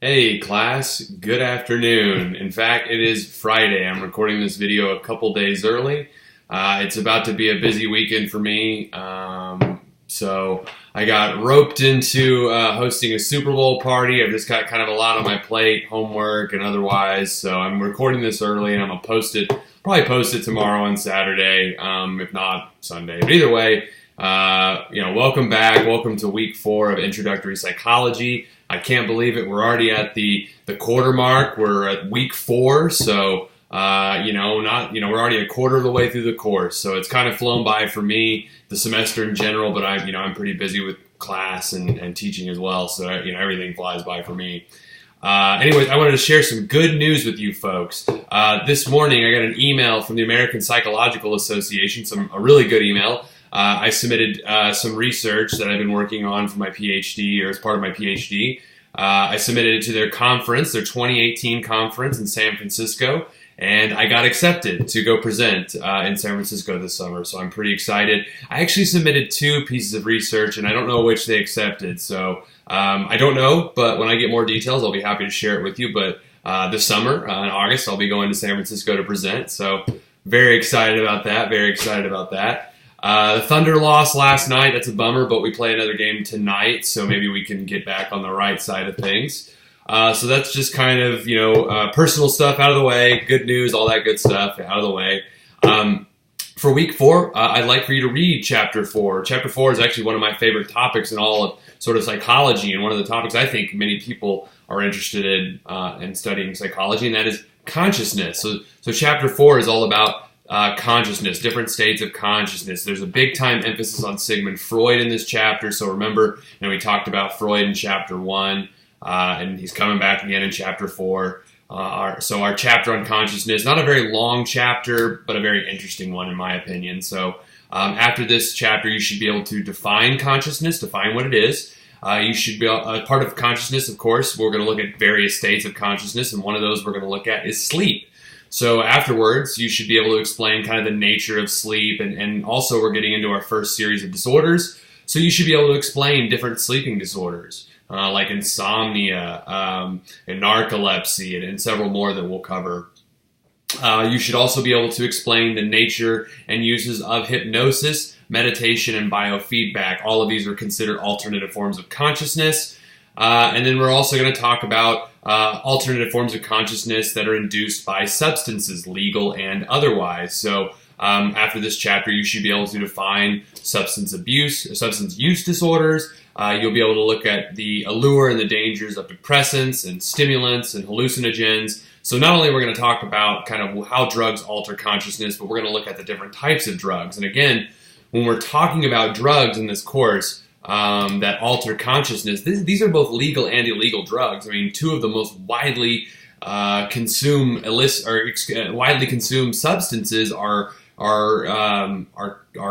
Hey class, good afternoon. In fact, it is Friday. I'm recording this video a couple days early. It's about to be a busy weekend for me. So I got roped into hosting a Super Bowl party. I've just got kind of a lot on my plate, homework and otherwise. So I'm recording this early and I'm going to probably post it tomorrow on Saturday, if not Sunday. But either way, welcome back. Welcome to week 4 of Introductory Psychology. I can't believe it. We're already at the quarter mark. We're at week 4, so we're already a quarter of the way through the course. So it's kind of flown by for me, the semester in general. But I'm pretty busy with class and teaching as well. So everything flies by for me. Anyways, I wanted to share some good news with you folks. This morning, I got an email from the American Psychological Association. A really good email. I submitted some research that I've been working on for my PhD, or as part of my PhD. I submitted it to their conference, their 2018 conference in San Francisco, and I got accepted to go present in San Francisco this summer, so I'm pretty excited. I actually submitted 2 pieces of research, and I don't know which they accepted, so I don't know, but when I get more details, I'll be happy to share it with you. But this summer, in August, I'll be going to San Francisco to present, so very excited about that. The Thunder lost last night. That's a bummer, but we play another game tonight, so maybe we can get back on the right side of things. So that's just kind of, personal stuff out of the way, good news, all that good stuff out of the way. For week 4, I'd like for you to read Chapter 4. Chapter 4 is actually one of my favorite topics in all of sort of psychology, and one of the topics I think many people are interested in studying psychology, and that is consciousness. So Chapter 4 is all about consciousness, different states of consciousness. There's a big time emphasis on Sigmund Freud in this chapter. So remember, we talked about Freud in chapter 1, and he's coming back again in chapter 4. Our chapter on consciousness, not a very long chapter, but a very interesting one in my opinion. So after this chapter, you should be able to define consciousness, define what it is. You should be part of consciousness, of course. We're going to look at various states of consciousness, and one of those we're going to look at is sleep. So afterwards, you should be able to explain kind of the nature of sleep, and also we're getting into our first series of disorders. So you should be able to explain different sleeping disorders, like insomnia, and narcolepsy, and several more that we'll cover. You should also be able to explain the nature and uses of hypnosis, meditation, and biofeedback. All of these are considered alternative forms of consciousness. And then we're also going to talk about alternative forms of consciousness that are induced by substances, legal and otherwise. So after this chapter, you should be able to define substance use disorders. You'll be able to look at the allure and the dangers of depressants and stimulants and hallucinogens. So not only are we going to talk about kind of how drugs alter consciousness, but we're going to look at the different types of drugs. And again, when we're talking about drugs in this course, that alter consciousness, these are both legal and illegal drugs. 2 of the most widely consumed substances are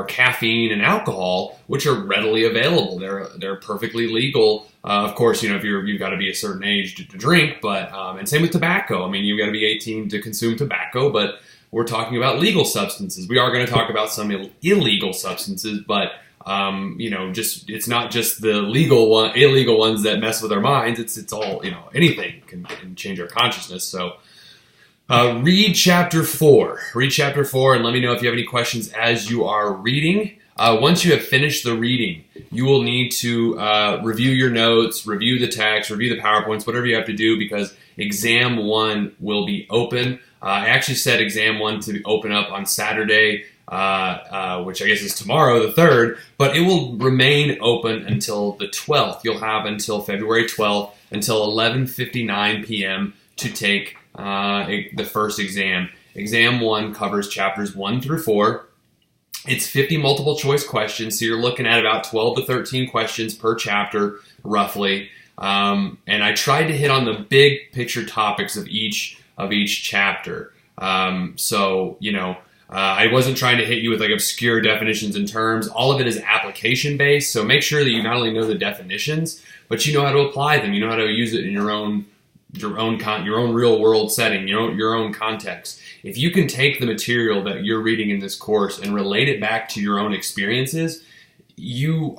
caffeine and alcohol, which are readily available. They're perfectly legal. Of course, if you've got to be a certain age to drink, but and same with tobacco. You've got to be 18 to consume tobacco, but we're talking about legal substances. We are going to talk about some illegal substances, but it's not just the illegal ones that mess with our minds. It's all, anything can change our consciousness. So read chapter 4. Read chapter 4 and let me know if you have any questions as you are reading. Once you have finished the reading, you will need to review your notes, review the text, review the PowerPoints, whatever you have to do, because exam 1 will be open. I actually set exam 1 to open up on Saturday, which I guess is tomorrow, the 3rd, but it will remain open until the 12th. You'll have until February 12th, until 11:59 p.m. to take the first exam. Exam 1 covers chapters 1 through 4. It's 50 multiple choice questions, so you're looking at about 12 to 13 questions per chapter, roughly. And I tried to hit on the big picture topics of each chapter. I wasn't trying to hit you with obscure definitions and terms. All of it is application based, so make sure that you not only know the definitions, but you know how to apply them. You know how to use it in your own real world setting, your own context. If you can take the material that you're reading in this course and relate it back to your own experiences, you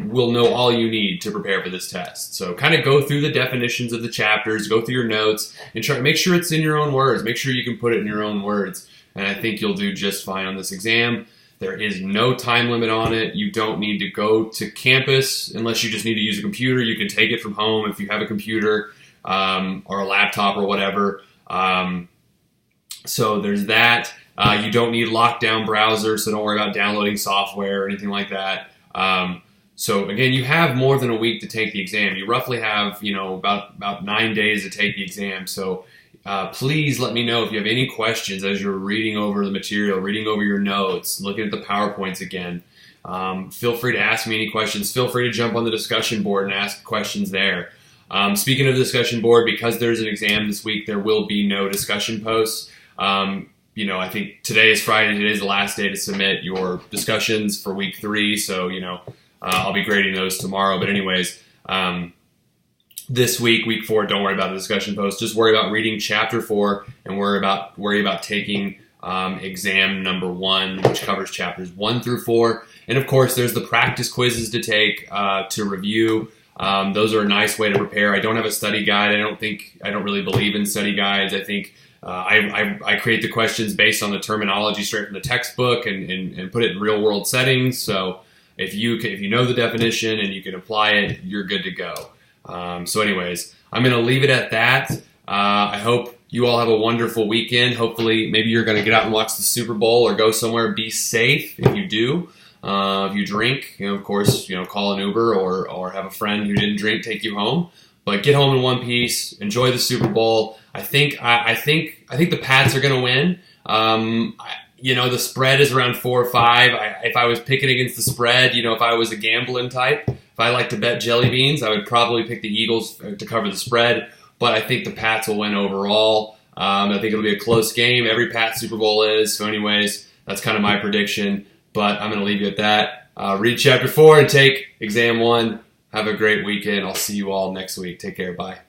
will know all you need to prepare for this test. So kind of go through the definitions of the chapters, go through your notes, and try to make sure it's in your own words. Make sure you can put it in your own words. And I think you'll do just fine on this exam. There is no time limit on it. You don't need to go to campus unless you just need to use a computer. You can take it from home if you have a computer or a laptop or whatever. So there's that. You don't need lockdown browsers, so don't worry about downloading software or anything like that. So again, you have more than a week to take the exam. You roughly have, about 9 days to take the exam. So please let me know if you have any questions as you're reading over the material, reading over your notes, looking at the PowerPoints again. Feel free to ask me any questions. Feel free to jump on the discussion board and ask questions there. Speaking of the discussion board, because there's an exam this week, there will be no discussion posts. I think today is Friday. Today is the last day to submit your discussions for week 3. So, I'll be grading those tomorrow. But anyways, this week, week 4, don't worry about the discussion post. Just worry about reading chapter 4 and worry about taking exam number 1, which covers chapters 1 through 4. And of course, there's the practice quizzes to take to review. Those are a nice way to prepare. I don't have a study guide. I don't really believe in study guides. I think I create the questions based on the terminology straight from the textbook and put it in real world settings. So if you know the definition and you can apply it, you're good to go. So anyways, I'm going to leave it at that. I hope you all have a wonderful weekend. Hopefully, maybe you're going to get out and watch the Super Bowl or go somewhere. Be safe if you do. If you drink, of course, call an Uber or have a friend who didn't drink take you home. But get home in one piece. Enjoy the Super Bowl. I think the Pats are going to win. The spread is around 4 or 5. If I was picking against the spread, if I was a gambling type, if I like to bet jelly beans, I would probably pick the Eagles to cover the spread. But I think the Pats will win overall. I think it'll be a close game. Every Pats Super Bowl is. So anyways, that's kind of my prediction. But I'm going to leave you at that. Read chapter 4 and take exam 1. Have a great weekend. I'll see you all next week. Take care. Bye.